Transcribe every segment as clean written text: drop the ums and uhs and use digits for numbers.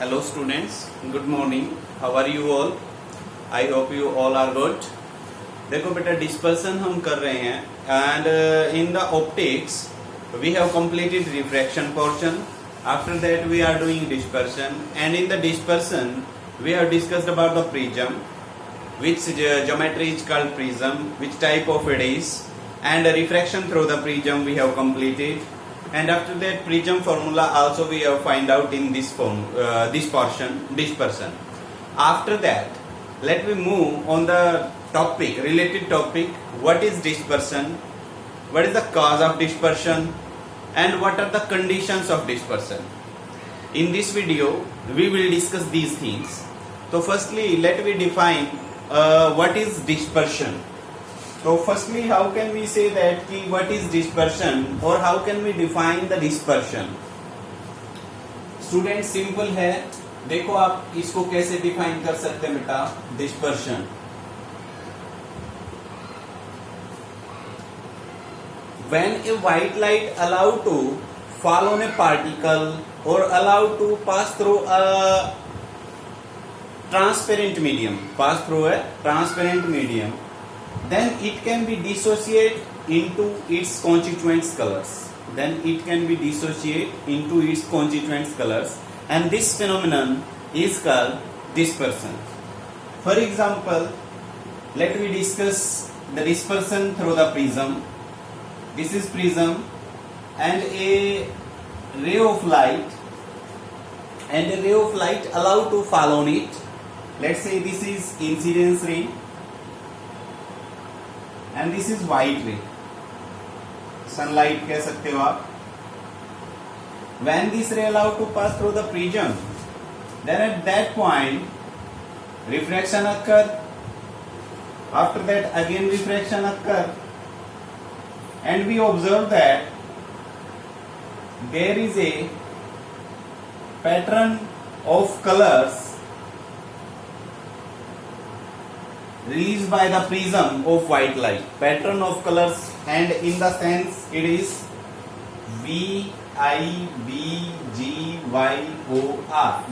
Hello students, good morning. How are you all? I hope you all are good. देखो बेटा dispersion हम कर रहे हैं and in the optics we have completed refraction portion. After that we are doing dispersion and in the dispersion we have discussed about the prism, which geometry is called prism, which type of it is, and refraction through the prism we have completed. And after that prism formula also we have find out in this portion dispersion. After that let me move on the topic, related topic, what is dispersion, what is the cause of dispersion, and what are the conditions of dispersion. In this video we will discuss these things. So firstly let me define what is dispersion. So firstly how can we say that कि what is dispersion or how can we define the dispersion. Student simple है, देखो आप इसको कैसे define कर सकते हैं बेटा dispersion. When a white light allowed to fall on a particle or allowed to pass through a transparent medium, then it can be dissociate into its constituent colors. And this phenomenon is called dispersion. For example, let me discuss the dispersion through the prism. This is prism and a ray of light allowed to fall on it. Let's say this is incidence ray and this is white ray, sunlight कह सकते हो आप. When this ray allowed to pass through the prism, then at that point refraction occur. After that again refraction occur, and we observe that there is a pattern of colors released by the prism of white light. Pattern of colors, and in the sense it is VIBGYOR,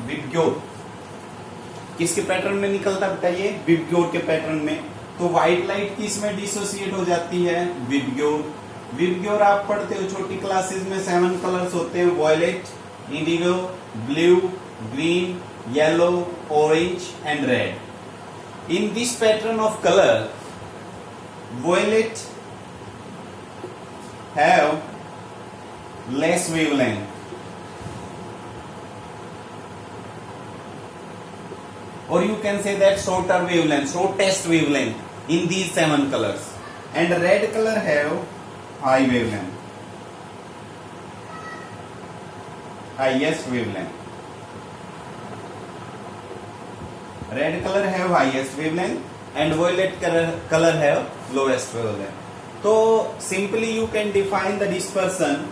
VIBGYOR. किसके pattern में निकलता बेटा ये? VIBGYOR के pattern में. तो white light किस में डिसोसिएट हो जाती है? विबग्योर आप पढ़ते हो छोटी क्लासेस में, 7 कलर्स होते हैं, violet, indigo, blue, green, yellow, orange and red. In this pattern of color, violet have less wavelength, or you can say that shortest wavelength in these 7 colors, and red color have high wavelength, highest wavelength. Red color have highest wavelength and violet color have lowest wavelength. So simply you can define the dispersion,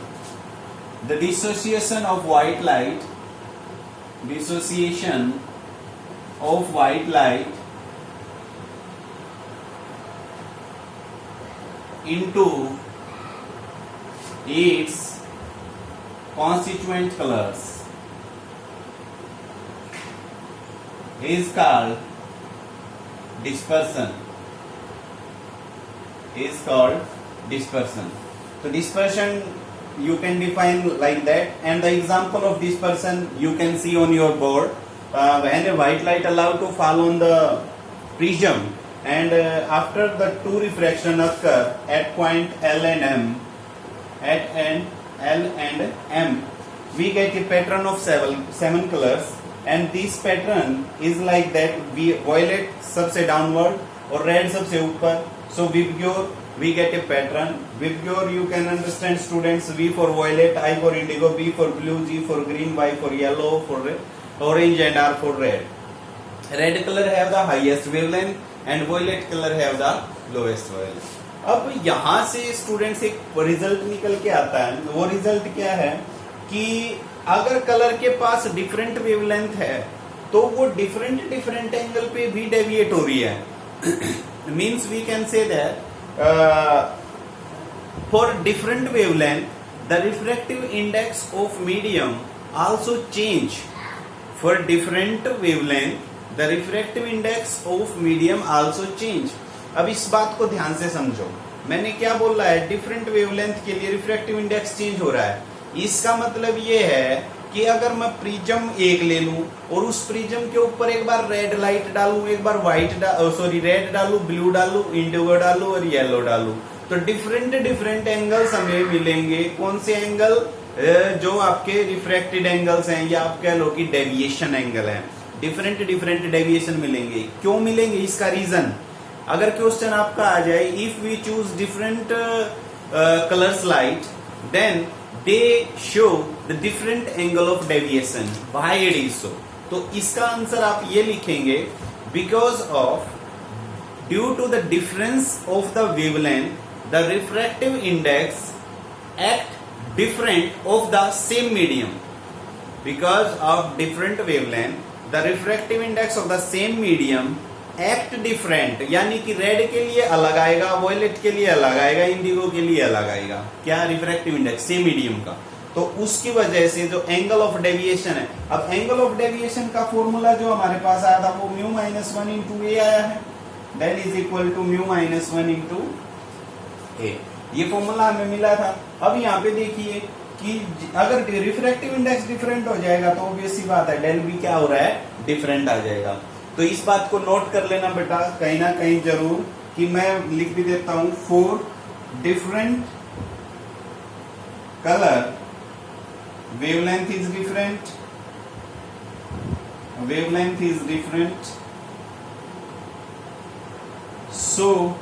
the dissociation of white light into its constituent colors is called dispersion. So dispersion you can define like that, and the example of dispersion you can see on your board. When a white light allowed to fall on the prism, and after the two refraction occur at point L and M, we get a pattern of seven colors. And this pattern is like that, violet सबसे downward और red सबसे ऊपर. So VIBGYOR we get a pattern. VIBGYOR you can understand students, V for violet, I for indigo, B for blue, G for green, Y for yellow, for orange and R for red. Red color have the highest wavelength and violet color have the lowest wavelength. अब यहाँ से students एक result निकल के आता है. वो result क्या है कि अगर कलर के पास डिफरेंट वेवलेंथ है तो वो डिफरेंट एंगल पे भी डेविएट हो रही है. Means we can say that for different wavelength the refractive index of medium also change for different wavelength the refractive index of medium also change. अब इस बात को ध्यान से समझो, मैंने क्या बोला है, डिफरेंट वेवलेंथ के लिए रिफ्रैक्टिव इंडेक्स चेंज हो रहा है। इसका मतलब ये है कि अगर मैं प्रिज्म एक ले लूं और उस प्रिज्म के ऊपर एक बार रेड लाइट डालूं, एक बार रेड डालूं, ब्लू डालूं, इंडिगो डालूं और येलो डालूं, तो डिफरेंट एंगल्स हमें मिलेंगे। कौन से एंगल? जो आपके रिफ्रैक्टेड एंगल्स हैं या आप कह लो कि डेविएशन एंगल है, डिफरेंट डेविएशन मिलेंगे। क्यों मिलेंगे? इसका रीजन, अगर क्वेश्चन आपका आ जाए, if we choose different colours light then they show the different angle of deviation, why it is so. तो इसका आंसर आप ये लिखेंगे, because of due to the difference of the wavelength the refractive index act different of the same medium. Because of different wavelength, the refractive index of the same medium act different, यानी कि red के लिए अलग आएगा, violet के लिए अलग आएगा, इंडिगो के लिए अलग आएगा। क्या? रिफ्रैक्टिव इंडेक्स सेम मीडियम का। तो उसकी वजह से जो एंगल ऑफ डेविएशन है, अब एंगल ऑफ डेविएशन का फॉर्मूला जो हमारे पास आया था वो म्यू माइनस 1 इंटू ए आया है, that is equal to mu minus 1 into A. ये फॉर्मूला हमें मिला था। अब यहाँ पे देखिए कि अगर रिफ्रैक्टिव इंडेक्स डिफरेंट हो जाएगा तो ऑब्वियस सी बात है डेल भी क्या हो रहा है, डिफरेंट आ जाएगा। तो इस बात को नोट कर लेना बेटा कहीं ना कहीं जरूर, कि मैं लिख भी देता हूं, for different colour wavelength is different, so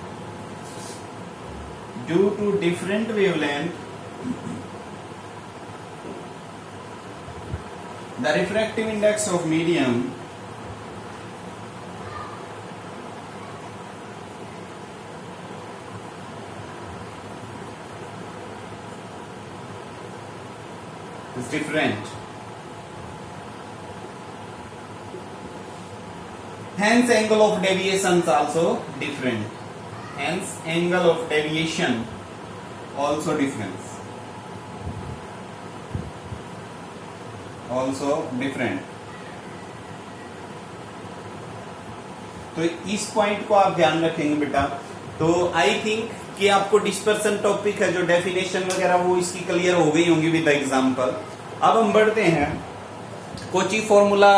due to different wavelength the refractive index of medium is different, hence angle of deviation is also different, hence angle of deviation also different, तो इस point को आप ध्यान रखेंगे बेटा। तो I think कि आपको डिस्पर्सन टॉपिक है जो डेफिनेशन वगैरह वो इसकी क्लियर हो गई होंगी विद एग्जांपल। अब हम बढ़ते हैं, कोची फॉर्मूला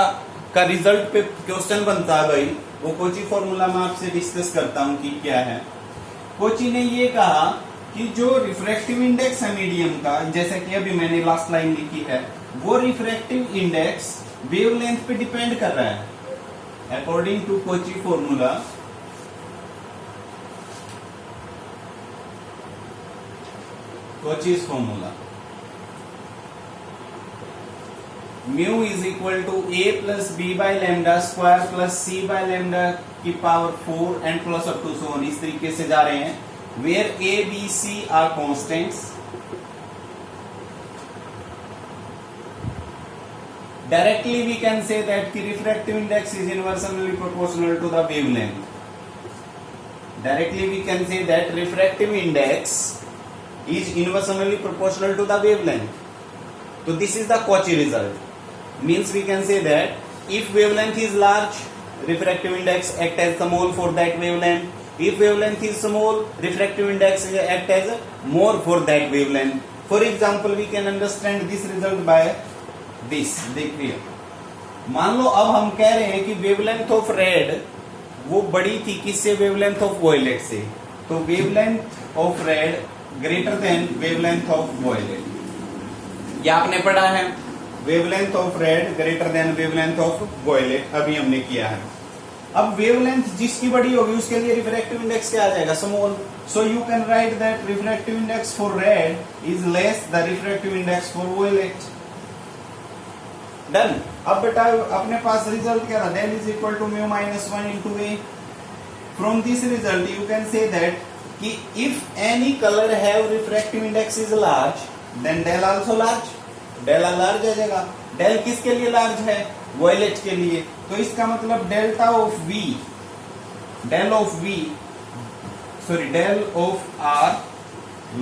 का रिजल्ट पे क्वेश्चन बनता है भाई, वो कोची फॉर्मूला मैं आपसे डिस्कस करता हूं कि क्या है। कोची ने ये कहा कि जो रिफ्रैक्टिव इंडेक्स है मीडियम का, जैसे कि अभी मैंने लास्ट लाइन लिखी है, वो रिफ्रैक्टिव इंडेक्स वेवलेंथ पे डिपेंड कर रहा है according to Cauchy formula. Cauchy's formula mu is equal to A plus B by lambda square plus C by lambda की power 4 and plus up to so on. इस तरीके से जा रहे हैं, where A B C are constants. Directly we can say that की refractive index is inversely proportional to the wavelength. Directly we can say that refractive index is inversely proportional to the wavelength. So this is the Cauchy result. Means we can say that if wavelength is large, refractive index act as small for that wavelength. If wavelength is small, refractive index act as more for that wavelength. For example, we can understand this result by this. देखिए, मान लो अब हम कह रहे हैं कि wavelength of red वो बड़ी थी किससे? wavelength of violet से। तो wavelength of red greater than wavelength of violet, ये आपने पढ़ा है। Wavelength of red greater than wavelength of violet अभी हमने किया है। अब वेवलेंथ जिसकी बड़ी होगी उसके लिए रिफ्रैक्टिव इंडेक्स क्या आ जाएगा? Small. So you can write that refractive index for red is less the refractive index for violet. Done. अब बेटा अपने पास रिजल्ट क्या था? Del is equal to mu minus 1 into A. From this result you can say that कि if any color have refractive index is large then del also large, del large आ जाएगा। del किसके लिए large है? violet के लिए। तो इसका मतलब delta of V, del of R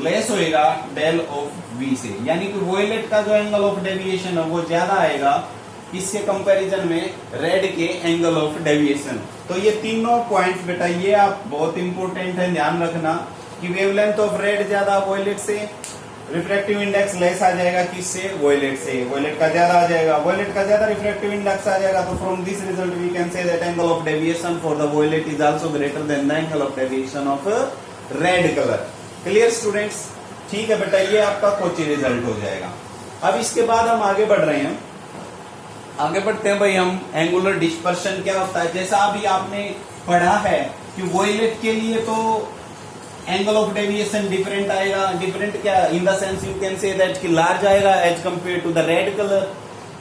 less होएगा del of V से, यानी कि violet का जो एंगल ऑफ डेविएशन है वो ज्यादा आएगा किसके कंपैरिजन में, रेड के एंगल ऑफ डेविएशन। तो ये तीनों पॉइंट्स बेटा ये आप बहुत इंपॉर्टेंट है, ध्यान रखना कि वेवलेंथ ऑफ रेड ज्यादा वॉयलेट से, रिफ्रैक्टिव इंडेक्स लेस आ जाएगा किससे, वॉयलेट से, वॉयलेट का ज्यादा आ जाएगा, वॉयलेट का ज्यादा रिफ्रैक्टिव इंडेक्स आ जाएगा। तो from this result we can say that angle of deviation for the violet is also greater than the angle of deviation of red colour. Clear students? ठीक है बेटा, ये आपका कोची रिजल्ट हो जाएगा। अब इसके बाद हम आगे बढ़ रहे हैं, आगे बढ़ते हैं भाई हम एंगुलर डिस्पर्शन क्या होता है। जैसा अभी आपने पढ़ा है कि वॉयलेट के लिए तो एंगल ऑफ डेविएशन डिफरेंट आएगा, डिफरेंट क्या, in the sense you can say that कि लार्ज आएगा as compare to the red colour.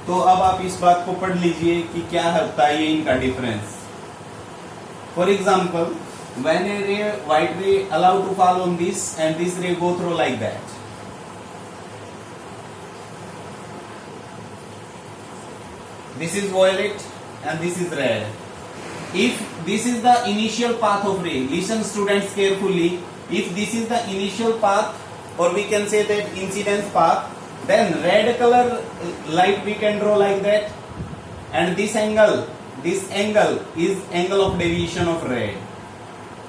तो अब आप इस बात को पढ़ लीजिए कि क्या होता है ये इनका difference. For example, when a ray, white ray allowed to fall on this and this ray go through like that, this is violet and this is red. If this is the initial path of ray, listen students carefully, if this is the initial path or we can say that incidence path, then red color light we can draw like that, and this angle is angle of deviation of red,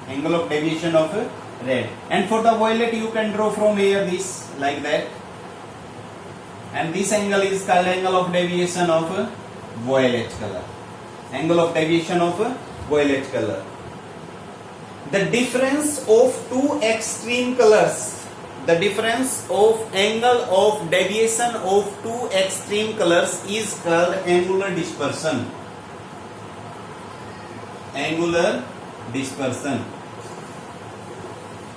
angle of deviation of red. And for the violet you can draw from here this like that, and this angle is called angle of deviation of violet color, angle of deviation of violet color. The difference of two extreme colors, the difference of angle of deviation of two extreme colors is called angular dispersion, angular dispersion.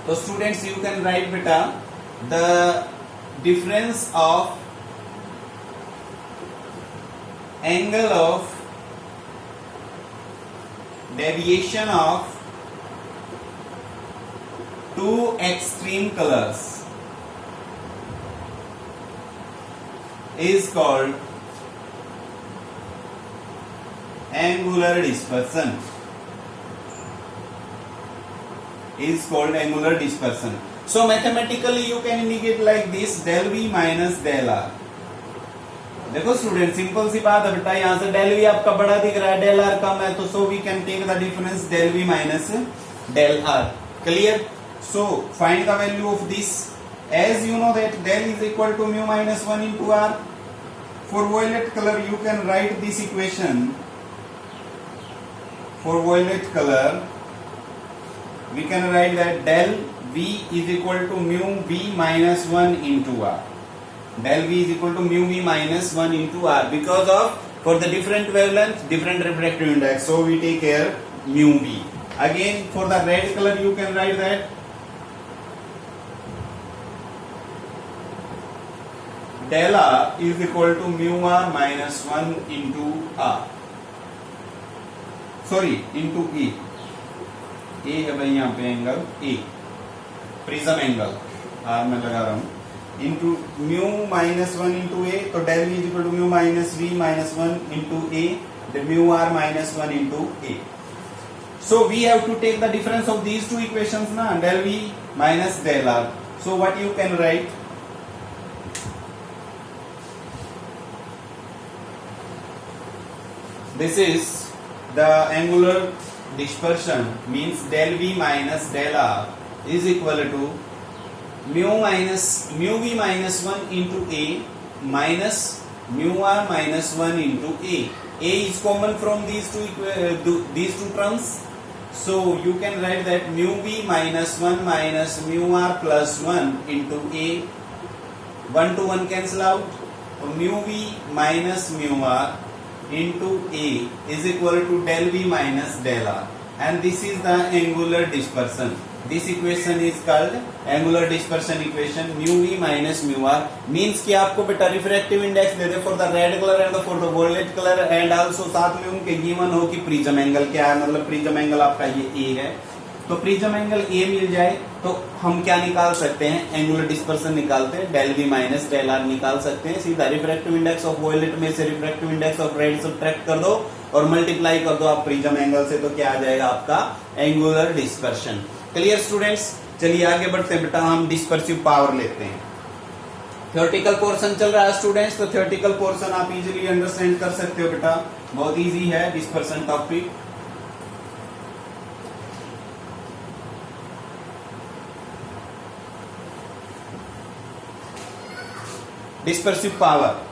So students, you can write beta the difference of angle of deviation of two extreme colors is called angular dispersion, is called angular dispersion. So mathematically you can indicate like this, del v minus del r. देखो student, simple सी बात है बेटा, यहां से del v आपका बड़ा दिख रहा है, del r कम है, तो so we can take the difference del v minus del r. Clear? So find the value of this. As you know that del is equal to mu minus 1 into r. For violet color you can write this equation. For violet color we can write that del v is equal to mu v minus 1 into r. Del v is equal to mu v minus 1 into r, because of for the different wavelength different refractive index, so we take here mu v. Again for the red color you can write that del r is equal to mu r minus 1 into r, sorry into e. ए है भाई यहाँ पे angle A, prism angle R में लगा रहा हूं, into mu minus 1 into A, तो del V is equal to mu minus V minus 1 into A, the mu R minus 1 into A. So we have to take the difference of these two equations ना, del we minus del R. So what you can write, this is the angular dispersion, means del v minus del r is equal to mu v minus 1 into a minus mu r minus 1 into a. A is common from these two terms, so you can write that mu v minus 1 minus mu r plus 1 into a, 1 to 1 cancel out, so mu v minus mu r into a is equal to del v minus del r, and this is the angular dispersion. This equation is called angular dispersion equation. Mu v minus mu r means कि आपको बेटा refractive index दे दे for the red colour and for the violet colour, and also साथ में उनके given हो कि प्रिज्म एंगल क्या है, मतलब प्रिज्म एंगल आपका ये ए है, तो प्रिज्म एंगल ए मिल जाए तो हम क्या निकाल सकते हैं, एंगुलर डिस्पर्सन निकालते हैं, del we minus del r निकाल सकते हैं. सीधा रिफ्रैक्टिव इंडेक्स ऑफ वॉयलेट में से refractive index of red subtract कर दो और मल्टीप्लाई कर दो आप प्रिज्म एंगल से, तो क्या आ जाएगा आपका एंगुलर डिस्पर्शन. Clear students? चलिए आगे बढ़ते हैं बेटा, हम डिस्पर्सिव पावर लेते हैं. थ्योरेटिकल पोर्शन चल रहा है स्टूडेंट्स, तो थ्योरेटिकल पोर्शन आप इजीली अंडरस्टैंड कर सकते हो बेटा, बहुत इजी है dispersion topic. Dispersive power,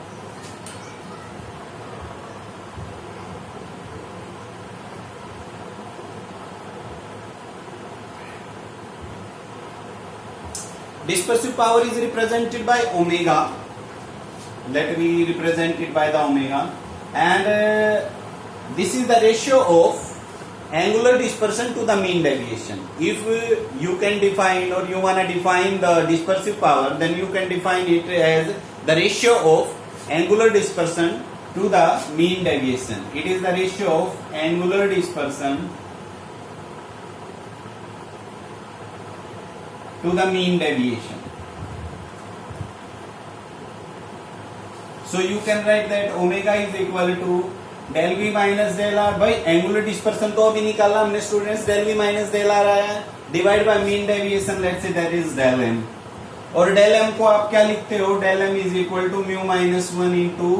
dispersive power is represented by omega. Let me represent it by the omega, and this is the ratio of angular dispersion to the mean deviation. If you can define, or you want to define the dispersive power, then you can define it as the ratio of angular dispersion to the mean deviation. It is the ratio of angular dispersion to the mean deviation. So you can write that omega is equal to del v minus del r. भाई angular dispersion तो अभी निकाला हमने students, del v minus del r आया, divide by mean deviation, let's say that is del m, और del m को आप क्या लिखते हो, del m is equal to mu minus 1 into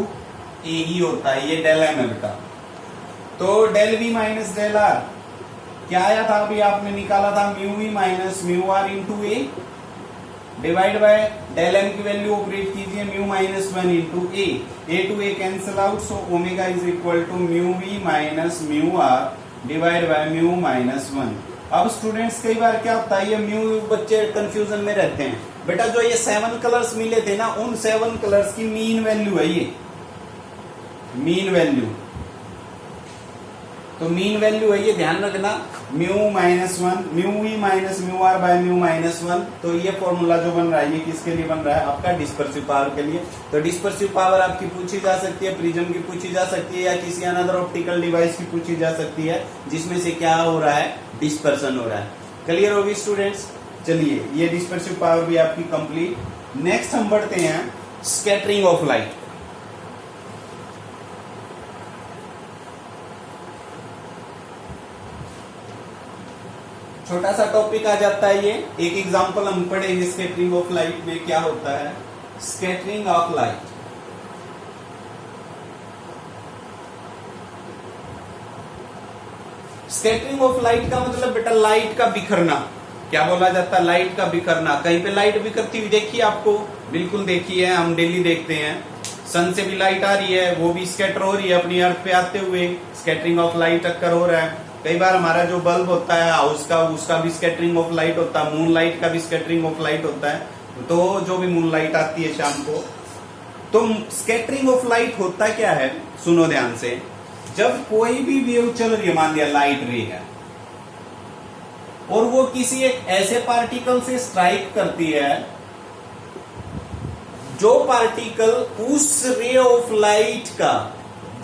A ही होता है, ये del m है बेटा। तो del v minus del r क्या आया था, अभी आपने निकाला था mu v minus mu r into A, divide by del m की वैल्यू ऑपरेट कीजिए, mu minus 1 into A to A cancel out, so omega is equal to mu v minus mu r divide by mu minus 1। अब students कई बार क्या होता है, ये mu बच्चे confusion में रहते हैं, बेटा जो ये 7 कलर्स मिले थे ना, उन 7 कलर्स की मीन वैल्यू है ये, मीन वैल्यू, तो मीन वैल्यू है ये, ध्यान रखना, mu minus 1 mu v minus mu r by mu minus 1। तो ये फॉर्मूला जो बन रहा है ये किसके लिए बन रहा है, आपका डिस्पर्सिव पावर के लिए। तो डिस्पर्सिव पावर आपकी पूछी जा सकती है, प्रिज्म की पूछी जा सकती है, या किसी अनदर ऑप्टिकल डिवाइस की पूछी जा सकती है, जिसमें से क्या हो रहा है, डिस्पर्सन हो रहा है। क्लियर होगी स्टूडेंट्स? चलिए ये डिस्पर्सिव पावर भी आपकी कंप्लीट। नेक्स्ट हम बढ़ते हैं स्कैटरिंग ऑफ लाइट। छोटा सा टॉपिक आ जाता है ये, एक एग्जांपल हम पढ़ेंगे स्कैटरिंग ऑफ लाइट में क्या होता है। Scattering of light, scattering of light का मतलब बेटा लाइट का बिखरना। क्या बोला जाता है, लाइट का बिखरना। कहीं पे लाइट बिखरती हुई देखी आपको? बिल्कुल देखी है, हम डेली देखते हैं। सन से भी लाइट आ रही है, वो भी स्कैटर हो रही है अपनी अर्थ पे आते हुए, स्कैटरिंग ऑफ लाइट अक्कर हो रहा है। कई बार हमारा जो बल्ब होता है हाउस का, उसका भी स्कैटरिंग ऑफ लाइट होता है, मून लाइट का भी स्कैटरिंग ऑफ लाइट होता है। तो जो भी मून लाइट आती है शाम को, तो स्कैटरिंग ऑफ लाइट होता क्या है, सुनो ध्यान से। जब कोई भी वेव चल रही है, मान लिया लाइट रे है, और वो किसी एक ऐसे पार्टिकल से स्ट्राइक करती है, जो पार्टिकल उस रे ऑफ लाइट का,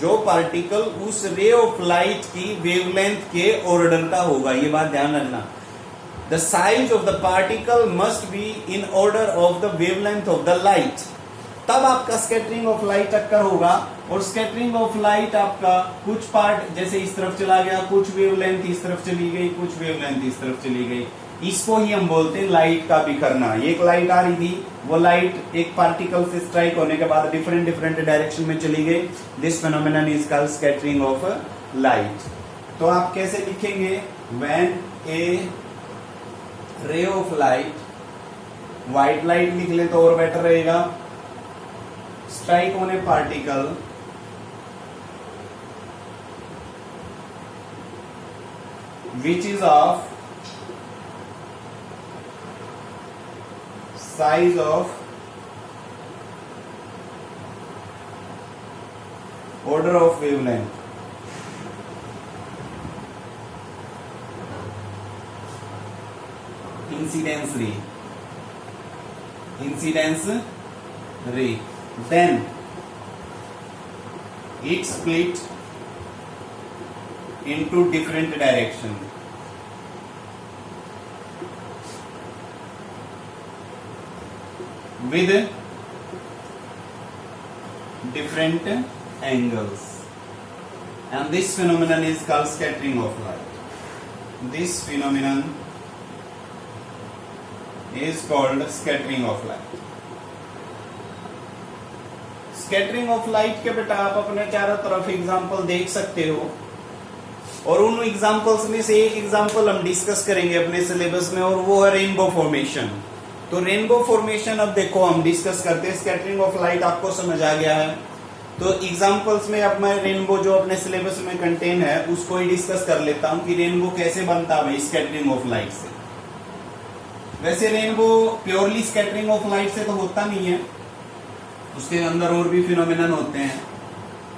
जो पार्टिकल उस रे ऑफ लाइट की वेवलेंथ के ऑर्डर का होगा। ये बात ध्यान रखना, the size of the particle must be in order of the wavelength of the light, तब आपका स्कैटरिंग ऑफ लाइट अक्कर होगा। और स्कैटरिंग ऑफ लाइट आपका कुछ पार्ट जैसे इस तरफ चला गया, कुछ वेवलेंथ इस तरफ चली गई, कुछ वेवलेंथ इस तरफ चली गई, इसको ही हम बोलते हैं लाइट का बिखरना। एक लाइट आ रही थी, वो लाइट एक पार्टिकल से स्ट्राइक होने के बाद डिफरेंट डिफरेंट डायरेक्शन में चली गई। This phenomenon is called scattering of light. तो आप कैसे लिखेंगे, when A ray of light, white light लिख ले तो और बेटर रहेगा, strike on A particle which is of size of order of wavelength, incidence ray, then it split into different direction with different angles, and this phenomenon is called scattering of light. This phenomenon is called scattering of light. Scattering of light के बेटा आप अपने चारों तरफ example देख सकते हो, और उन एग्जांपल्स में से एक एग्जांपल हम डिस्कस करेंगे अपने सिलेबस में, और वो है रेनबो फॉर्मेशन। तो रेनबो फॉर्मेशन अब देखो हम डिस्कस करते हैं। स्कैटरिंग ऑफ लाइट आपको समझ आ गया है, तो एग्जांपल्स में अब मैं रेनबो जो अपने सिलेबस में कंटेन है उसको ही डिस्कस कर लेता हूं कि रेनबो कैसे बनता है स्कैटरिंग ऑफ लाइट से। वैसे rainbow purely scattering of light से तो होता नहीं है, उसके अंदर और भी फिनोमिनन होते हैं,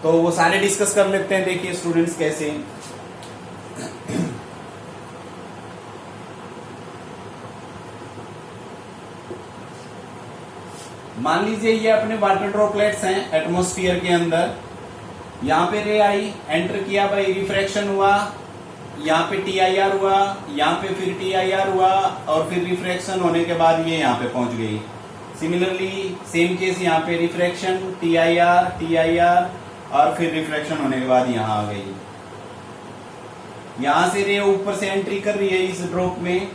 तो वो सारे डिस्कस कर लेते हैं। देखिए स्टूडेंट्स कैसे, मान लीजिए ये अपने वाटर ड्रॉपलेट्स हैं एटमॉस्फेयर के अंदर, यहाँ पे रे आई, एंटर किया भाई, रिफ्रैक्शन हुआ, यहाँ पे TIR हुआ, यहाँ पे फिर TIR हुआ, और फिर रिफ्रैक्शन होने के बाद ये यहाँ पे पहुंच गई। सिमिलरली सेम केस यहाँ पे रिफ्रैक्शन, TIR और फिर रिफ्रैक्शन होने के बाद यहाँ आ गई। यहां से रे ऊपर से एंट्री कर रही है इस ड्रॉप में,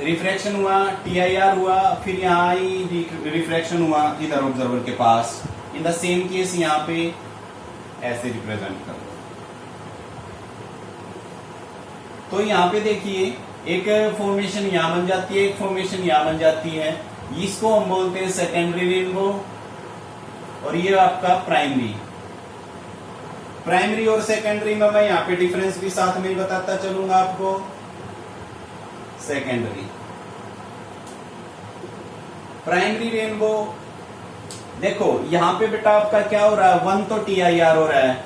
रिफ्रैक्शन हुआ, TIR हुआ, फिर यहाँ आई, रिफ्रैक्शन हुआ इधर ऑब्जर्वर के पास। इन द सेम केस यहाँ पे ऐसे रिप्रेजेंट कर दो। तो यहाँ पे देखिए एक फॉर्मेशन यहाँ बन जाती है, एक फॉर्मेशन यहाँ बन जाती है, इसको हम बोलते हैं सेकेंडरी रेनबो, और ये आपका प्राइमरी। प्राइमरी और सेकेंडरी में मैं यहाँ पे डिफरेंस भी साथ में बताता चलूंगा आपको। सेकेंडरी, प्राइमरी रेनबो, देखो यहां पे बेटा आपका क्या हो रहा है, 1 तो TIR हो रहा है,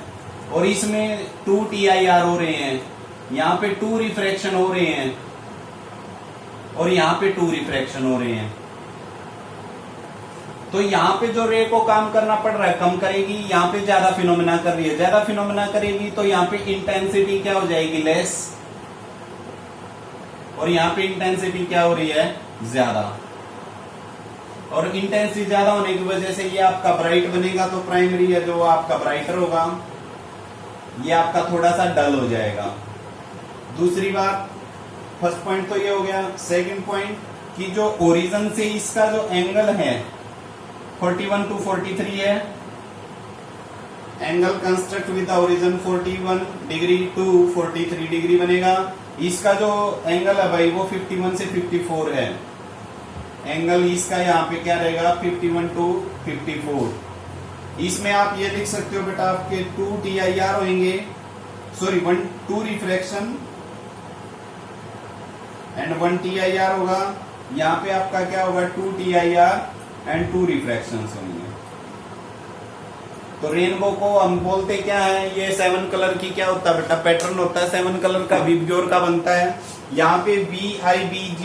और इसमें 2 TIR हो रहे हैं, यहाँ पे 2 रिफ्रैक्शन हो रहे हैं, और यहाँ पे 2 रिफ्रैक्शन हो रहे हैं। तो यहाँ पे जो रे को काम करना पड़ रहा है कम करेगी, यहाँ पे ज्यादा फिनोमेना कर रही है, ज्यादा फिनोमेना करेगी तो यहाँ पे इंटेंसिटी क्या हो जाएगी, लेस, और यहाँ पे इंटेंसिटी क्या हो रही है, ज्यादा। और इंटेंसिटी ज्यादा होने की वजह से ये आपका ब्राइट बनेगा, तो प्राइमरी है जो आपका ब्राइटर होगा, ये आपका थोड़ा सा डल हो जाएगा। दूसरी बात, फर्स्ट पॉइंट तो ये हो गया। सेकंड पॉइंट कि जो ओरिजिन से इसका जो एंगल है 41 to 43 है, angle construct with origin 41 degree to 43 degree बनेगा। इसका जो एंगल है भाई वो 51 से 54 है, एंगल इसका यहाँ पे क्या रहेगा, 51 to 54। इसमें आप ये लिख सकते हो बेटा आपके 2 TIR होंगे, सॉरी 2 रिफ्रैक्शन एंड 1 TIR होगा। यहाँ पे आपका क्या होगा, 2 TIR एंड 2 रिफ्रैक्शंस होंगे। तो रेनबो को हम बोलते क्या है, ये 7 कलर की क्या होता है बेटा, पैटर्न होता है, 7 कलर का विबग्योर का बनता है। यहाँ पे VIBG